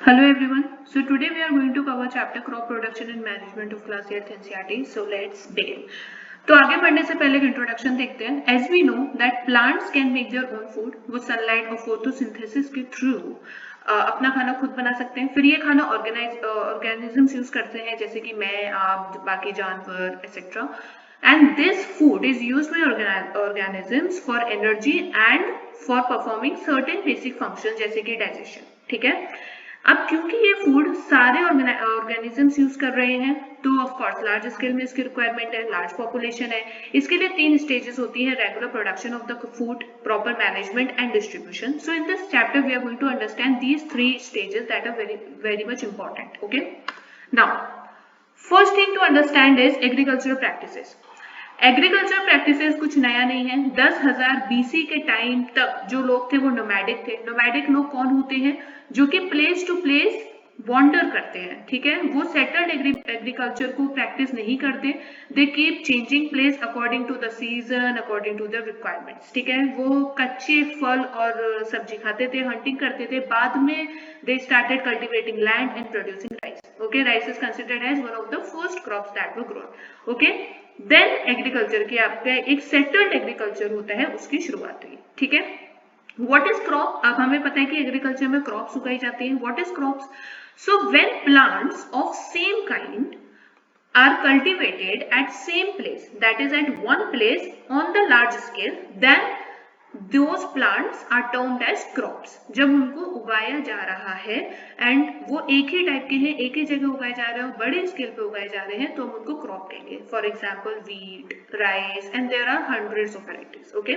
Hello everyone. So today we are going to cover chapter crop production and management of class 8th NCERT. So let's begin. तो आगे बढ़ने से पहले एक introduction देखते हैं. As we know that plants can make their own food. वो sunlight और फोटोसिंथेसिस के थ्रू अपना खाना खुद बना सकते हैं. फिर ये खाना ऑर्गेनिजम्स यूज करते हैं जैसे कि मैं, आप, बाकी जानवर etcetera. And this food is used by organisms for energy and for performing certain basic functions जैसे कि digestion. ठीक है. अब क्योंकि ये फूड सारे ऑर्गेनिजम्स यूज कर रहे हैं तो ऑफ कोर्स लार्ज स्केल में इसकी रिक्वायरमेंट है, लार्ज पॉपुलेशन है. इसके लिए 3 स्टेजेस होती है: regular production of the food, proper management and distribution. So in this chapter we are going to understand these 3 stages that are very much important. Okay, now first thing to understand is agricultural practices. Agriculture practices कुछ नया नहीं है. 10,000 BC के time तक जो लोग थे वो नोमैडिक थे. नोमैडिक लोग कौन होते हैं? जो कि प्लेस टू प्लेस वॉन्डर करते हैं. ठीक है, वो सेटल्ड एग्रीकल्चर को प्रैक्टिस नहीं करते. They keep changing place according to the season, according to the requirements. ठीक है, वो कच्चे फल और सब्जी खाते थे, हंटिंग करते थे. बाद में they started cultivating land and producing rice. Okay, rice is considered as one of the first crops that were grown. Okay, then agriculture की आपका एक सेटल्ड एग्रीकल्चर होता है, उसकी शुरुआत हुई. ठीक है, व्हाट इज क्रॉप? अब हमें पता है कि एग्रीकल्चर में क्रॉप्स उगाई जाती हैं. What is crops? So when plants of same kind are cultivated at same place, that is at one place on the large scale, then those plants are termed as crops. जब उनको उगाया जा रहा है and वो एक ही type के हैं, एक ही जगह उगाए जा रहे हैं, बड़े स्केल पे उगाए जा रहे हैं, तो हम उनको क्रॉप कहेंगे. For example wheat, rice and there are hundreds of varieties. Okay,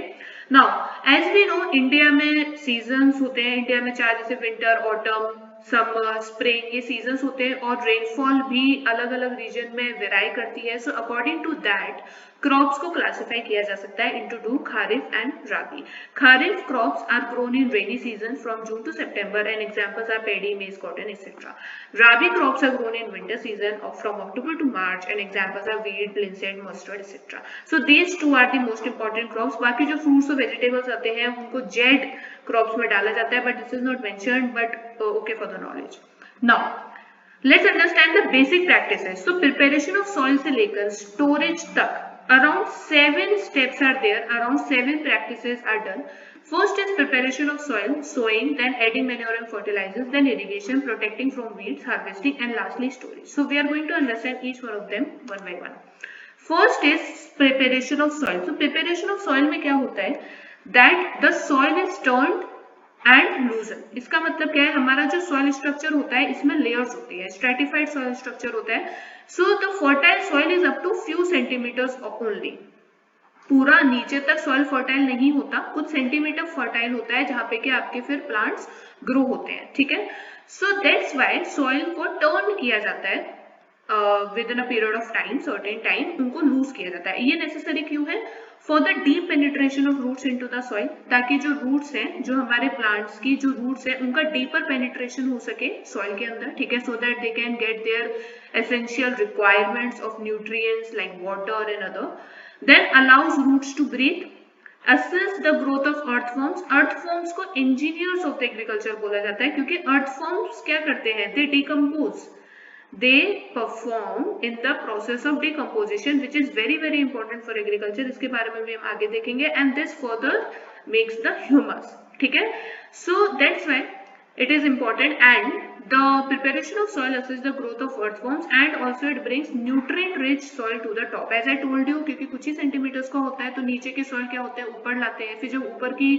now as we know India में सीजन्स होते हैं. इंडिया में 4 जैसे विंटर, ऑटम, समर, स्प्रिंग, ये सीजन्स होते हैं और रेनफॉल भी अलग अलग रीजन में वेराई करती है. So according to that crops को क्लासिफाई किया जा सकता है into 2, kharif and rabi. Kharif crops are grown in rainy season from June to September and examples are paddy, maize, cotton etcetera. Rabi crops are grown in winter season from October to March and examples are wheat, linseed, mustard etcetera. So these 2 are the most important crops. बाकी जो fruits और vegetables आते हैं उनको Z crops में डाला जाता है, but this is not mentioned, but okay for the knowledge. Now let's understand the basic practices. So preparation of soil से लेकर स्टोरेज तक around 7 steps are there, around 7 practices are done. First is preparation of soil, sowing, then adding manure and fertilizers, then irrigation, protecting from weeds, harvesting, and lastly storage. So we are going to understand each one of them one by one. First is preparation of soil. So preparation of soil में क्या होता है? That the soil is turned and loosened. इसका मतलब क्या है? हमारा जो soil structure होता है इसमें layers होती है, stratified soil structure होता है. So the fertile soil is up to few centimeters only. पूरा नीचे तक soil fertile नहीं होता, कुछ सेंटीमीटर fertile होता है जहाँ पे कि आपके फिर plants grow होते हैं. ठीक है, so that's why soil को turn किया जाता है within a period of time, certain time उनको lose किया जाता है. ये necessary क्यों है? For the deep penetration of roots into the soil, ताकि जो roots हैं, जो हमारे plants की जो roots हैं, उनका deeper penetration हो सके soil के अंदर. ठीक है, so that they can get their essential requirements of nutrients like water and other. Then allows roots to breathe, assist the growth of earthworms. earthworms को engineers of the agriculture बोला जाता है क्योंकि earthworms क्या करते हैं? They decompose. They perform in the process of decomposition, which is very important for agriculture. इसके बारे में भी हम आगे देखेंगे. And this further makes the humus. ठीक है, so that's why it is important. And the preparation of soil assists the growth of earthworms and also it brings nutrient rich soil to the top. As I told you, क्योंकि कुछ ही centimetres का होता है तो नीचे के soil क्या होते हैं? ऊपर लाते हैं. फिर जब ऊपर की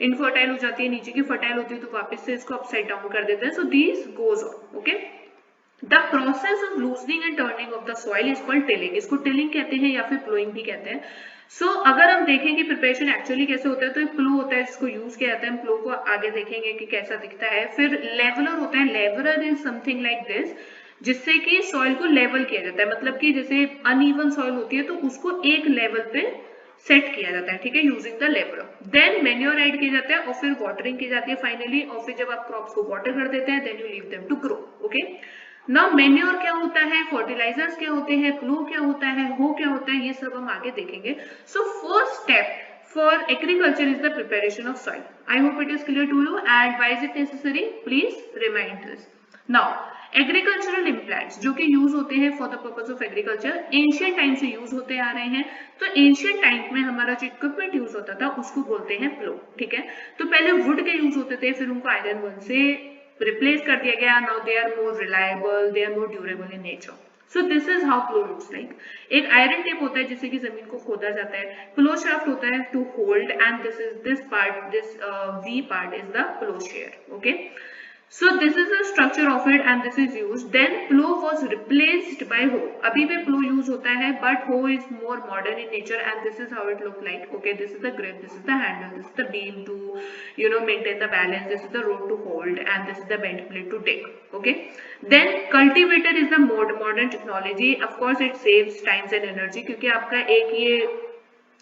इनफर्टाइल हो जाती है, नीचे की फर्टाइल होती है, तो वापस से इसको अपसाइड डाउन कर देते हैं. So this goes on. Okay. The process of loosening and turning of the soil is called tilling. इसको tilling कहते हैं या फिर plowing भी कहते हैं. So अगर हम देखें कि प्रिपरेशन एक्चुअली कैसे होता है तो एक प्लो होता है जिसको यूज किया जाता है. हम प्लो को आगे देखेंगे कि कैसा दिखता है. फिर लेवलर होता है. Leveller is something like this, जिससे कि सॉइल को लेवल किया जाता है. मतलब कि जैसे अनइवन सॉइल होती है तो उसको एक लेवल पे सेट किया जाता है. ठीक है, using the leveller. Then manure add किया जाता है और फिर वाटरिंग की जाती है फाइनली. और फिर जब आप क्रॉप्स को वाटर कर देते हैं then you leave them to grow. Okay, now manure क्या होता है, फर्टिलाइजर्स क्या होते हैं, प्लो क्या होता है, हो क्या होता है, ये सब हम आगे देखेंगे. So first step for agriculture is the preparation of soil. I hope it is clear to you. And why is it necessary? Please remind this. Now agricultural implants जो कि यूज होते हैं for the purpose of agriculture, ancient time से use होते आ रहे हैं। तो एंशियंट टाइम में हमारा जो इक्विपमेंट यूज होता था उसको बोलते हैं प्लो, ठीक है। तो पहले वुड के यूज होते थे, फिर उनको आयरन वन से रिप्लेस कर दिया गया। Now they are more reliable, they are more durable in nature. So this is how plough looks like. एक आयरन टेप होता है जिससे कि जमीन को खोदा जाता है, प्लो शाफ्ट होता है to hold, and this is this part, this V part is the plough share, okay. So this is the structure of it and this is used. Then plow was replaced by hoe. अभी भी plow use होता है, but hoe is more modern in nature and this is how it look like. Okay, this is the grip, this is the handle, this is the beam to, you know, maintain the balance. This is the rope to hold and this is the bent plate to take. Okay. Then cultivator is the modern technology. Of course, it saves times and energy क्योंकि आपका एक ये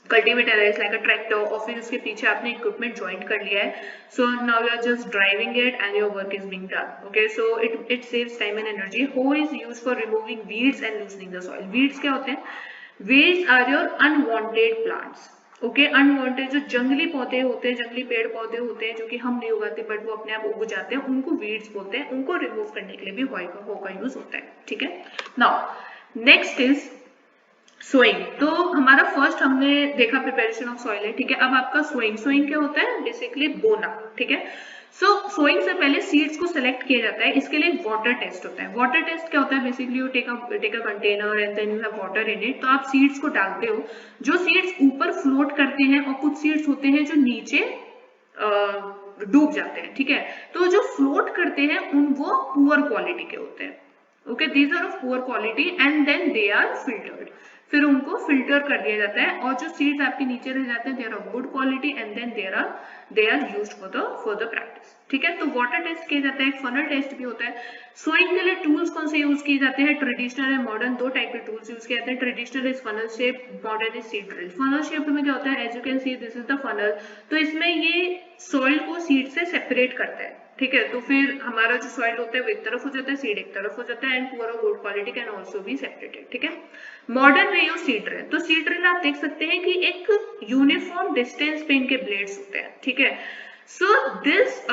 cultivator है like अ tractor और फिर उसके पीछे आपने इक्विपमेंट ज्वाइंट कर लिया है। So now you are just driving it and your work is being done, okay. So it saves time and energy. Hoe is used for removing weeds and loosening the soil. Weeds क्या होते हैं? Weeds are your unwanted plants, okay. Unwanted जो जंगली पौधे होते हैं, जंगली पेड़ पौधे होते हैं जो कि हम नहीं उगाते बट वो अपने आप उग जाते हैं, उनको वीड्स बोलते हैं। उनको रिमूव करने के लिए भी हो का यूज होता है, ठीक है। Now next is sowing. तो हमारा फर्स्ट हमने देखा प्रिपरेशन ऑफ सॉइल है, ठीक है। अब आपका सोइंग। सोइंग क्या होता है? बेसिकली बोना, ठीक है। सो सोइंग से पहले सीड्स को सेलेक्ट किया जाता है। इसके लिए वाटर टेस्ट होता है। वाटर टेस्ट क्या होता है? Basically you take a container and then you have water in it. तो आप सीड्स को डालते हो। जो सीड्स ऊपर फ्लोट करते हैं और कुछ सीड्स होते हैं जो नीचे डूब जाते हैं, ठीक है। तो जो फ्लोट करते हैं वो पुअर क्वालिटी के होते हैं, okay. These are of poor quality and then they are filtered. फिर उनको फिल्टर कर दिया जाता है और जो सीड्स आपके नीचे रह जाते हैं they are of good quality and then they are used for the practice, ठीक है। तो वाटर टेस्ट किया जाता है, एक फनल टेस्ट भी होता है। सोइंग के लिए टूल्स कौन से यूज किए जाते हैं? ट्रेडिशनल एंड मॉडर्न, दो टाइप के टूल्स यूज किए जाते हैं। Traditional is funnel shape, modern is seed drill. Funnel shape में क्या होता है? As you can see this is the funnel. तो इसमें ये सॉइल को सीड से सेपरेट करता है, ठीक है। तो फिर हमारा जो सॉइल होता है वो एक तरफ हो जाता है, सीड एक तरफ हो जाता है एंड पुअर और good quality can also be separated, ठीक है। Modern way use seed drill. तो सीड ड्रिल आप देख सकते हैं कि एक यूनिफॉर्म डिस्टेंस पे इनके ब्लेड्स होते हैं, ठीक है। So this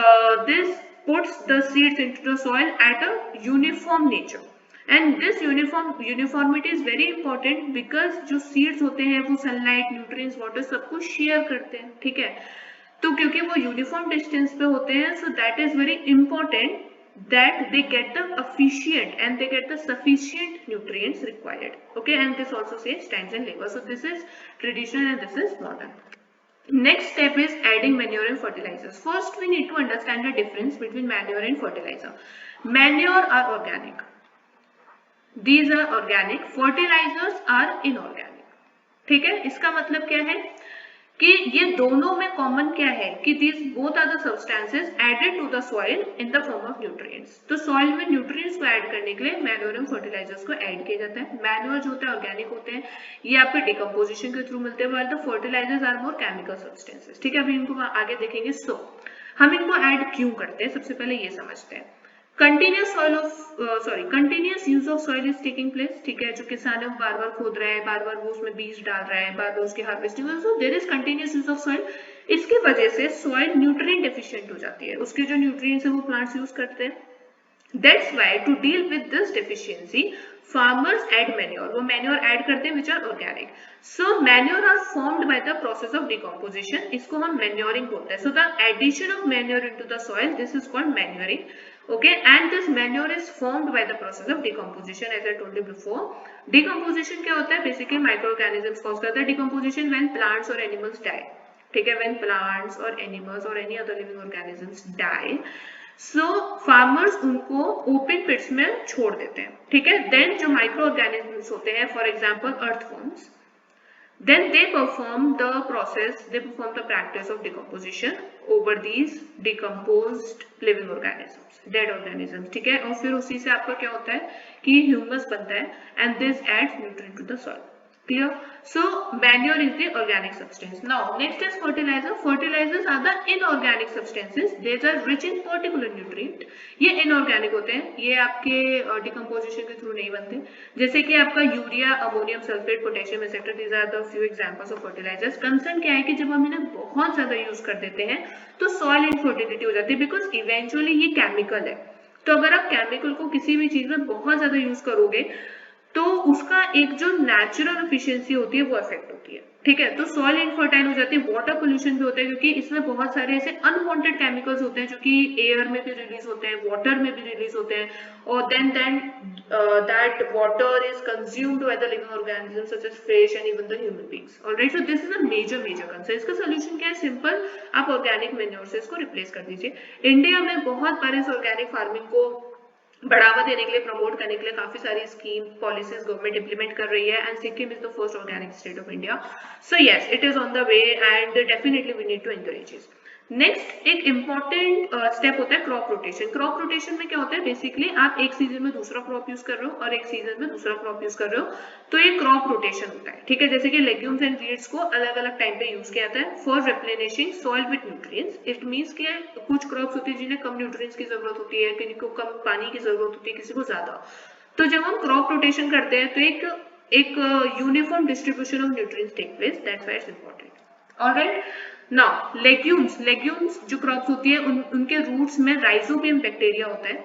puts the seeds into the soil at a uniform nature and this uniformity is very important because जो seeds होते हैं वो sunlight, nutrients, water सब कुछ share करते हैं, ठीक है। तो क्योंकि वो यूनिफॉर्म डिस्टेंस पे होते हैं, so that is very important that they get the efficient and they get the sufficient nutrients required, okay, and this also saves times and labor. So this is traditional and this is modern. Next step is adding manure and fertilizers. First we need to understand the difference between manure and fertilizer. Manure are organic, these are organic, fertilizers are inorganic, ठीक है। इसका मतलब क्या है कि ये दोनों में कॉमन क्या है कि these both are the substances added to the soil in the form of nutrients. तो soil में nutrients को ऐड करने के लिए manure and fertilizers को ऐड किया जाता है। manure जो होता है ऑर्गेनिक होते हैं, ये आपके decomposition के थ्रू मिलते हैं, while the fertilizers are more chemical substances, ठीक है। अभी इनको आगे देखेंगे। सो हम इनको ऐड क्यों करते हैं, सबसे पहले ये समझते हैं। Continuous use of soil is taking place, ठीक है। जो किसान है वो बार बार खोद रहा है, बार बार वो उसमें बीज डाल रहा है, बार बार उसकी harvesting, so there is continuous use of soil. इसकी वजह से सॉइल न्यूट्रिएंट डेफिशिएंट हो जाती है, उसके जो न्यूट्रिएंट्स है वो प्लांट्स यूज करते हैं। That's why to deal with this deficiency, farmers add manure. वो manure add करते हैं which are organic. So manure are formed by the process of decomposition. इसको हम manuring बोलते हैं. So the addition of manure into the soil, this is called manuring. Okay, and this manure is formed by the process of decomposition, as I told you before. Decomposition क्या होता है? Basically microorganisms cause करता है decomposition when plants or animals die. ठीक है, when plants or animals or any other living organisms die. So farmers उनको open पिट्स में छोड़ देते हैं, ठीक है। देन जो माइक्रो ऑर्गेनिजम्स होते हैं, for example earthworms, then they perform the practice of decomposition over these decomposed living organisms, dead organisms, ठीक है। और फिर उसी से आपका क्या होता है कि ह्यूमस बनता है and this adds nutrient to the soil. Clear? So manure is the organic substance. Now next is fertilizer. Fertilizers are the inorganic substances. These are rich in particular nutrient. ये inorganic होते हैं, ये आपके decomposition के through नहीं बनते। जैसे कि आपका urea, ammonium sulphate, potassium etcetera, these are the few examples of fertilizers. Concern क्या है कि जब हम इन्हें बहुत ज्यादा यूज कर देते हैं तो सॉइल इनफर्टिलिटी हो जाती है, बिकॉज इवेंचुअली ये केमिकल है। तो अगर आप केमिकल को किसी भी चीज में बहुत ज्यादा यूज करोगे तो उसका एक जो नेचुरल एफिशिएंसी होती है वो अफेक्ट होती है, ठीक है। तो सॉइल इनफर्टाइल हो जाती है, वाटर पोल्यूशन भी होता है क्योंकि इसमें बहुत सारे ऐसे अनवांटेड केमिकल्स होते हैं जो कि एयर में भी रिलीज होते हैं, वाटर में भी रिलीज होते हैं, और then that water is consumed by the living organisms such as fish and even the human beings. Alright, so this is a major concern. इसका सोल्यूशन क्या है? सिंपल, आप ऑर्गेनिक मैन्योर से इसको रिप्लेस कर दीजिए। इंडिया में बहुत बार इस ऑर्गेनिक फार्मिंग को बढ़ावा देने के लिए, प्रमोट करने के लिए काफी सारी स्कीम पॉलिसीज गवर्नमेंट इंप्लीमेंट कर रही है, and Sikkim is the first organic state of India. So yes, it is on the way and definitely we need to encourage it. Next एक इंपॉर्टेंट स्टेप होता है क्रॉप रोटेशन। क्रॉप रोटेशन में क्या होता है? बेसिकली आप एक सीजन में दूसरा क्रॉप यूज कर रहे हो और एक सीजन में दूसरा क्रॉप यूज कर रहे हो, तो ये क्रॉप रोटेशन होता है, ठीक है। जैसे कि लेग्यूम्स एंड वीड्स को अलग अलग टाइम पे यूज किया जाता है for replenishing soil with nutrients. It means कि कुछ क्रॉप्स होती है जिन्हें कम न्यूट्रिएंट्स की जरूरत होती है, किसी को कम पानी की जरूरत होती है, किसी को ज्यादा। तो जब हम क्रॉप रोटेशन करते हैं तो एक uniform distribution of nutrients take place, that's why it's important. Alright, now legumes जो क्रॉप्स होती है उनके रूट्स में राइजोबियम बैक्टीरिया होता है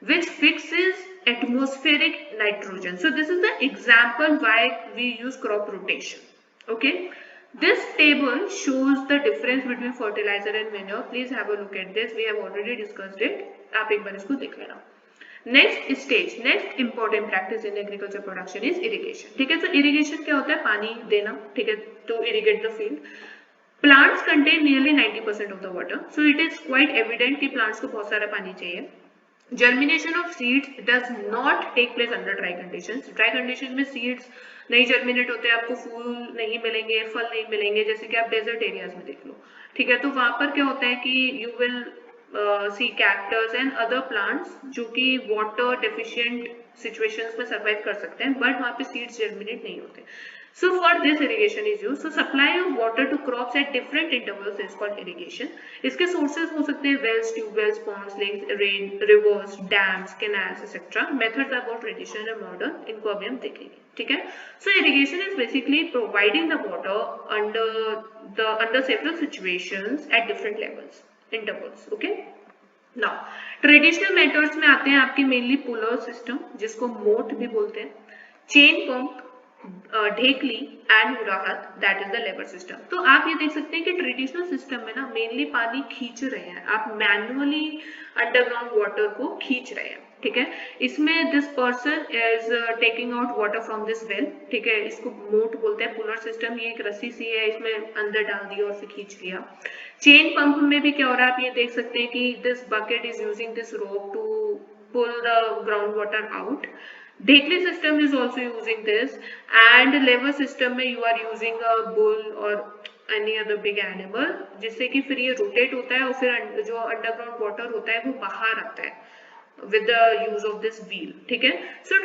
which fixes atmospheric nitrogen. So this is the example why we use crop rotation. Okay, this table shows the difference between fertilizer and manure. Please have a look at this, we have already discussed it, आप एक बार इसको देख लेना। Next important practice in agriculture production is irrigation, ठीक है। तो irrigation क्या होता है? पानी देना, ठीक है, to irrigate the field. Plants contain nearly 90% of the water, so it is quite evident कि प्लांट्स को बहुत सारा पानी चाहिए। Germination of seeds does not take place under dry conditions. Dry conditions में seeds नहीं जर्मिनेट होते, आपको फूल नहीं मिलेंगे, फल नहीं मिलेंगे, जैसे कि आप डेजर्ट एरियाज में देख लो, ठीक है। तो वहां पर क्या होता है कि you will see cactus and other plants जो कि वाटर डेफिशिएंट सिचुएशंस में सर्वाइव कर सकते हैं, बट वहां पे सीड्स जर्मिनेट नहीं होते। So for this irrigation is used. So supply of water to crops at different intervals is called irrigation. इसके sources हो सकते हैं wells, tube wells, ponds, lakes, rain, rivers, dams, canals, etc. Methods are both traditional and modern. इनको अभी हम देखेंगे, ठीक है। So irrigation is basically providing the water under several situations at different levels, intervals. Okay. Now traditional methods में आते हैं आपके mainly puller system, जिसको मोट भी बोलते हैं, chain pump, ढेकली एंड मुराहत, that is the lever system. तो आप ये देख सकते हैं कि ट्रेडिशनल सिस्टम में ना मेनली पानी खींच रहे हैं, आप मैनुअली अंडरग्राउंड वाटर को खींच रहे हैं, ठीक है। इसमें this person is taking out water from this well, ठीक है। इसको मोट बोलते हैं। पुलर सिस्टम, ये एक रस्सी सी है, इसमें अंदर डाल दिया और फिर खींच लिया। चेन पंप में भी क्या हो रहा है? आप ये देख सकते हैं कि this bucket is using this rope to pull the ground water out. Dhekli system is also using this, and lever system में you are using a bull or any other big animal, जिससे कि फिर ये rotate होता है और फिर जो अंडरग्राउंड वाटर होता है वो बाहर आता है with the use of this wheel, ठीक है। So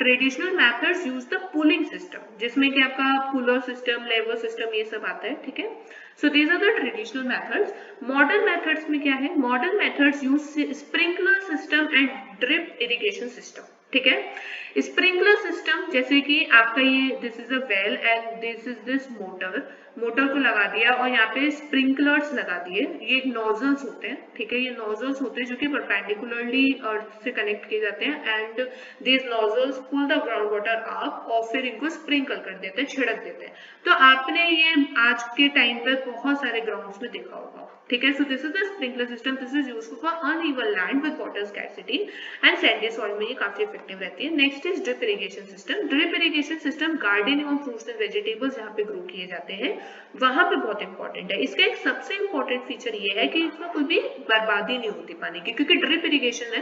traditional methods use the pulling system, जिसमें कि आपका पुलर सिस्टम, लेवर सिस्टम, ये सब आता है, ठीक है। So these are the traditional methods. Modern methods में क्या है? Modern methods use sprinkler system and drip irrigation system, ठीक है। स्प्रिंकलर सिस्टम, जैसे कि आपका ये this is a well and this is this motor को लगा दिया और यहाँ पे स्प्रिंकलर्स लगा दिए। ये नोजल्स होते हैं, ठीक है। ये नोजल्स होते हैं जो कि परपेंडिकुलरली अर्थ से कनेक्ट किए जाते हैं, and this nozzles pull the ground water up और फिर इनको स्प्रिंकल कर देते हैं, छिड़क देते हैं। तो आपने ये आज के टाइम पे बहुत सारे ग्राउंड्स में देखा होगा, ठीक है। So this is the sprinkler system, this is useful for uneven land with water scarcity and Sandy soil में ये काफी इफेक्टिव रहती है। Next is drip irrigation system. Drip irrigation system gardening of fruits and vegetables जहाँ पे grow किए जाते हैं वहां पे बहुत इंपॉर्टेंट है। इसका एक सबसे इंपॉर्टेंट फीचर ये है कि इसमें कोई भी बर्बादी नहीं होती पानी की, क्योंकि ड्रिप इरिगेशन है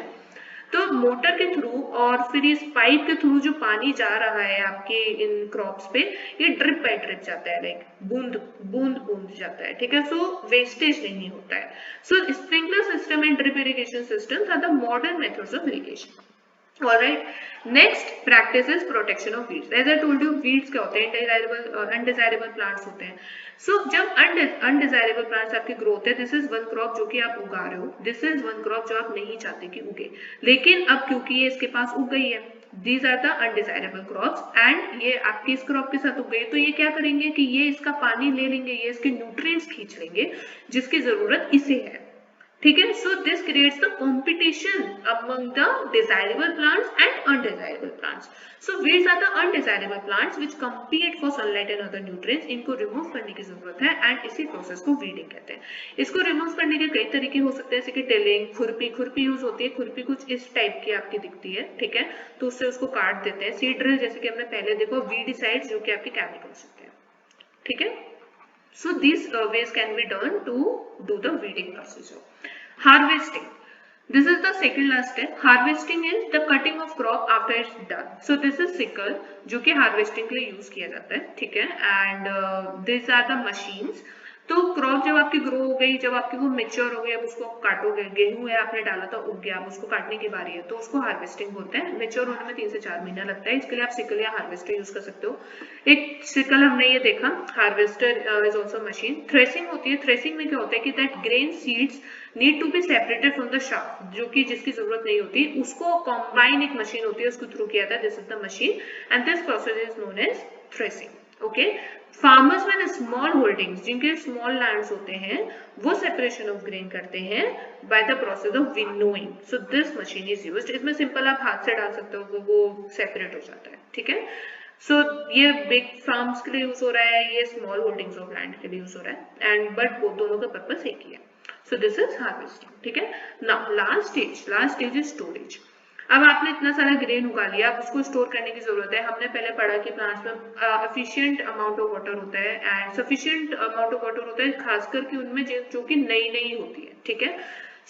तो मोटर के थ्रू और फिर इस पाइप के थ्रू जो पानी जा रहा है आपके इन क्रॉप्स पे, ये ड्रिप बाय ड्रिप जाता है, लाइक बूंद बूंद जाता है, ठीक है। सो वेस्टेज नहीं होता है। So sprinkler system and drip irrigation systems are the modern methods of irrigation. Alright, next practice is protection of weeds. As I told you, weeds क्या होते हैं? Undesirable plants होते हैं। So जब undesirable plants आपके ग्रो होते हैं, this is one crop जो कि आप उगा रहे हो, this is one crop जो आप नहीं चाहते कि उगे, लेकिन अब क्योंकि ये इसके पास उग गई है, these are the undesirable crops, and ये आपकी इस क्रॉप के साथ उग गई, तो ये क्या करेंगे कि ये इसका पानी ले लेंगे, ये इसके न्यूट्रिएंट्स खींच लेंगे जिसकी जरूरत इसे है, ठीक है. So this creates the competition among the desirable plants and undesirable plants. So weeds are the undesirable plants which compete for sunlight and other nutrients. इनको रिमूव करने की जरूरत है एंड इसी प्रोसेस को वीडिंग कहते हैं. इसको रिमूव करने के कई तरीके हो सकते हैं, जैसे कि टिलिंग, खुरपी यूज होती है. खुरपी कुछ इस टाइप की आपकी दिखती है, ठीक है, तो उससे उसको काट देते हैं. सीड ड्रिल जैसे कि हमने पहले देखो, वीडिसाइड्स जो कि आपकी केमिकल्स होते हैं, ठीक है. So these ways can be done to do the weeding procedure. Harvesting. This is the second last step. Harvesting is the cutting of crop after it's done. So this is sickle जो कि harvesting के लिए use किया जाता है, ठीक है. And these are the machines. तो क्रॉप जब आपकी ग्रो हो गई, जब आपकी वो मेच्योर हो गई, अब उसको काटोगे. गेहूं है आपने डाला था, उग गया, अब उसको काटने की बारी है, तो उसको हार्वेस्टिंग बोलते हैं. मेच्योर होने में 3 से 4 महीना लगता है. इसके लिए आप सिकल या हार्वेस्टर यूज कर सकते हो. एक सिकल हमने ये देखा, harvester is also machine. Threshing होती है. थ्रेसिंग में क्या होता है कि that grain seeds need to be separated from the shaft, जो कि जिसकी जरूरत नहीं होती, उसको कॉम्बाइन एक मशीन होती है, उसको थ्रू किया जाता है. This is the machine and this process is known as threshing. Okay. Farmers with small holdings, जिनके स्मॉल लैंड्स होते हैं, वो सेपरेशन ऑफ ग्रेन करते हैं by the process of winnowing. So this machine is used. इसमें simple आप हाथ से डाल सकते हो, वो सेपरेट हो जाता है, ठीक है. सो ये बिग फार्म्स के लिए यूज हो रहा है, ये स्मॉल होल्डिंग्स ऑफ लैंड के लिए यूज हो रहा है, एंड बट वो दोनों का पर्पस एक ही है. सो दिस इज हार्वेस्टिंग, ठीक है. Now last stage is storage. अब आपने इतना सारा ग्रेन उगा लिया, अब उसको स्टोर करने की जरूरत है. हमने पहले पढ़ा कि प्लांट्स में एफिशिएंट अमाउंट ऑफ वाटर होता है and sufficient amount of water होता है, खासकर कि उनमें जो कि नई नई होती है, ठीक है.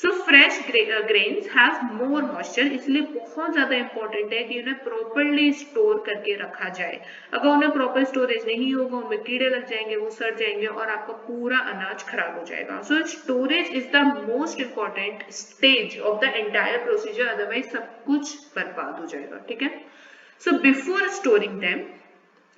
So fresh grains have more moisture, इसलिए बहुत ज्यादा इंपॉर्टेंट है कि उन्हें प्रॉपरली स्टोर करके रखा जाए. अगर उन्हें प्रॉपर स्टोरेज नहीं होगा, उनमें कीड़े लग जाएंगे, वो सड़ जाएंगे और आपका पूरा अनाज खराब हो जाएगा. So storage is the most important stage of the entire procedure, otherwise सब कुछ बर्बाद हो जाएगा, ठीक है. सो बिफोर स्टोरिंग देम,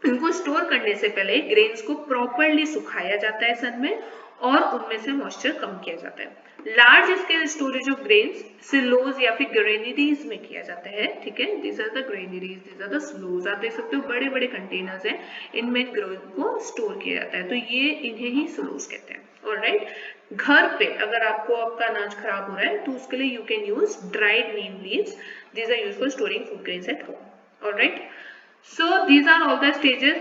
इनको स्टोर करने से पहले ग्रेन्स को प्रॉपरली सुखाया जाता है सन में, और उनमें से मॉइस्चर कम किया जाता है. Large scale storage of grains silos या फिर ग्रेनरीज में किया जाता है, ठीक है. This are the granaries, this are the silos. आप देख सकते हो बड़े बड़े कंटेनर्स हैं, इनमें ग्रेन को स्टोर किया जाता है, तो ये इन्हें ही सिलोज कहते हैं. ऑलराइट. घर पे अगर आपको आपका अनाज खराब हो रहा है, तो उसके लिए you can use dried neem leaves. These are used for storing food grains at home. Alright. So these are all the stages.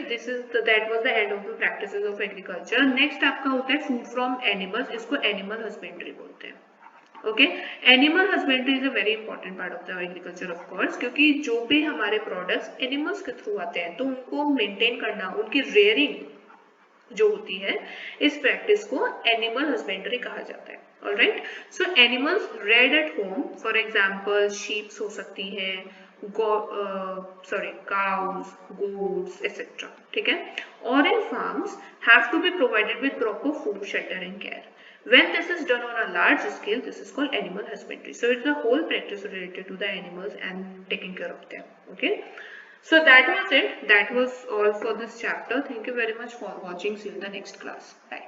That was the end of the practices of agriculture. Next आपका होता है food from animals. इसको animal husbandry बोलते हैं. Okay, animal husbandry is a very important part of the agriculture of course, क्योंकि जो भी हमारे products animals के through आते हैं, तो उनको maintain करना, उनकी rearing जो होती है, इस practice को animal husbandry कहा जाता है. Alright, so animals reared at home, for example, sheep हो सकती है, cows, goats, etc. ठीक है. Or in farms have to be provided with proper food, shelter and care. When this is done on a large scale, this is called animal husbandry. So it's a whole practice related to the animals and taking care of them. Okay. So that was it. That was all for this chapter. Thank you very much for watching. See you in the next class. Bye.